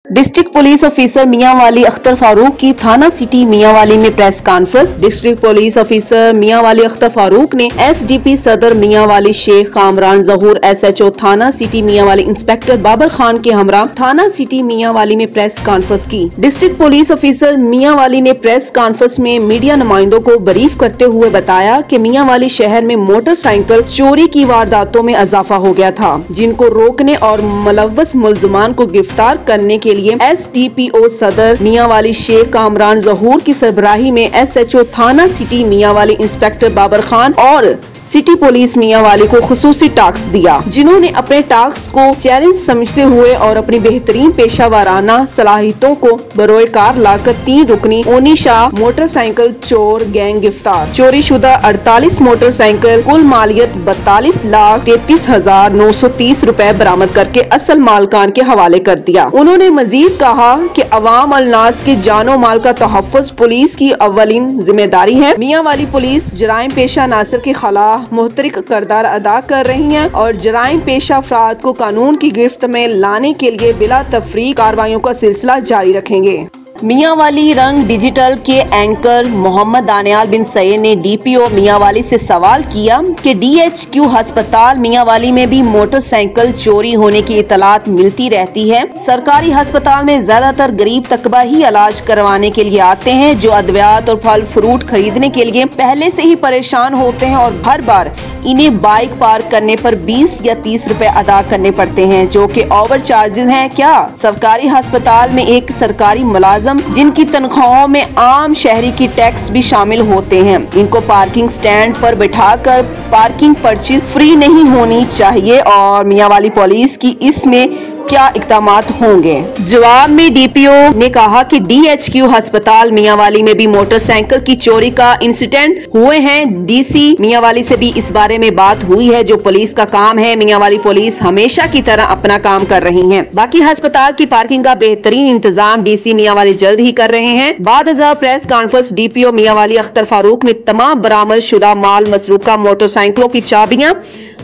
District police officer Mianwali Akhtar Farooq की थाना city Mianwali में press conference. District police officer Mianwali Akhtar Farooq ने एसडीपी सदर मियांवाली शेख कामरान जहूर, एसएचओ थाना सिटी मियांवाली इंस्पेक्टर बाबर खान के हमरा थाना सिटी मियांवाली में प्रेस कॉन्फ्रेंस की। डिस्ट्रिक्ट पुलिस ऑफिसर मियांवाली ने प्रेस कॉन्फ्रेंस में मीडिया नुमाइंदों को ब्रीफ करते हुए बताया कि मियांवाली शहर में मोटरसाइकिल चोरी की वारदातों में इजाफा हो गया था, जिनको रोकने और मुलव्वस मुल्ज़िमान को गिरफ्तार करने के लिए एसडीपीओ सदर मियांवाली शेख कामरान जहूर की सरबराही में एसएचओ थाना सिटी मियांवाली इंस्पेक्टर बाबर खान और सिटी पुलिस मियांवाली को खुसूसी टास्क दिया, जिन्होंने अपने टास्क को चैलेंज समझते हुए और अपनी बेहतरीन पेशा वाराना सलाहियतों को बरोए कार लाकर 3 रुकनी ओनी शाह मोटरसाइकिल चोर गैंग गिरफ्तार, चोरी शुदा 48 मोटरसाइकिल, कुल मालियत 42,33,930 रुपए बरामद करके असल मालकान के हवाले कर दिया। उन्होंने मजीद कहा कि अवाम अलनास के जानो माल का तहफ़्फ़ुज़ पुलिस की अव्वलीन जिम्मेदारी है। मियांवाली पुलिस जराइम पेशा नासर के खिलाफ मुख्तलिफ किरदार अदा कर रही हैं और जराइम पेशा अफराद को कानून की गिरफ्त में लाने के लिए बिला तफरीक कार्रवाइयों का सिलसिला जारी रखेंगे। मियांवाली रंग डिजिटल के एंकर मोहम्मद दानियाल बिन सैयद ने डीपीओ मियांवाली से सवाल किया कि डीएचक्यू अस्पताल मियांवाली में भी मोटरसाइकिल चोरी होने की इतलात मिलती रहती है। सरकारी अस्पताल में ज्यादातर गरीब तकबा ही इलाज करवाने के लिए आते हैं, जो अद्वियात और फल फ्रूट खरीदने के लिए पहले से ही परेशान होते हैं और हर बार इन्हें बाइक पार्क करने पर 20 या 30 रुपए अदा करने पड़ते हैं, जो कि ओवर चार्जेस हैं। क्या सरकारी अस्पताल में एक सरकारी मुलाजिम जिनकी तनख्वाहों में आम शहरी की टैक्स भी शामिल होते हैं, इनको पार्किंग स्टैंड पर बैठाकर पार्किंग पर्ची फ्री नहीं होनी चाहिए और मियांवाली पुलिस की इसमें क्या इक़दामात होंगे? जवाब में डीपीओ ने कहा कि डीएचक्यू अस्पताल मियांवाली में भी मोटरसाइकिल की चोरी का इंसिडेंट हुए हैं। डीसी मियांवाली से भी इस बारे में बात हुई है, जो पुलिस का काम है। मियांवाली पुलिस हमेशा की तरह अपना काम कर रही है। बाकी अस्पताल की पार्किंग का बेहतरीन इंतजाम डीसी मियांवाली जल्द ही कर रहे हैं। बाद press conference DPO Mianwali Akhtar Farooq ने तमाम बरामद शुदा माल मसरूका मोटरसाइकिलों की चाबियां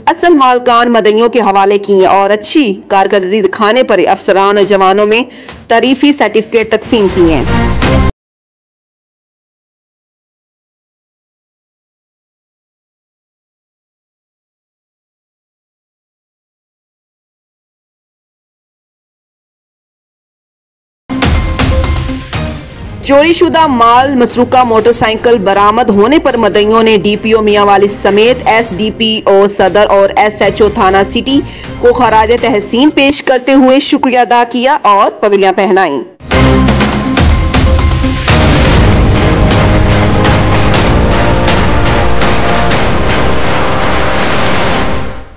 असल मालकान मदइयों के हवाले की और अच्छी कारकर्दगी दिखाने पर अफसरान और जवानों में तारीफी सर्टिफिकेट तकसीम किए हैं। चोरीशुदा माल मसरूका मोटरसाइकिल बरामद होने पर मदइयों ने डीपीओ मियांवाली समेत एसडीपीओ सदर और एसएचओ थाना सिटी को खराज तहसीन पेश करते हुए शुक्रिया अदा किया और पगड़ियां पहनाई।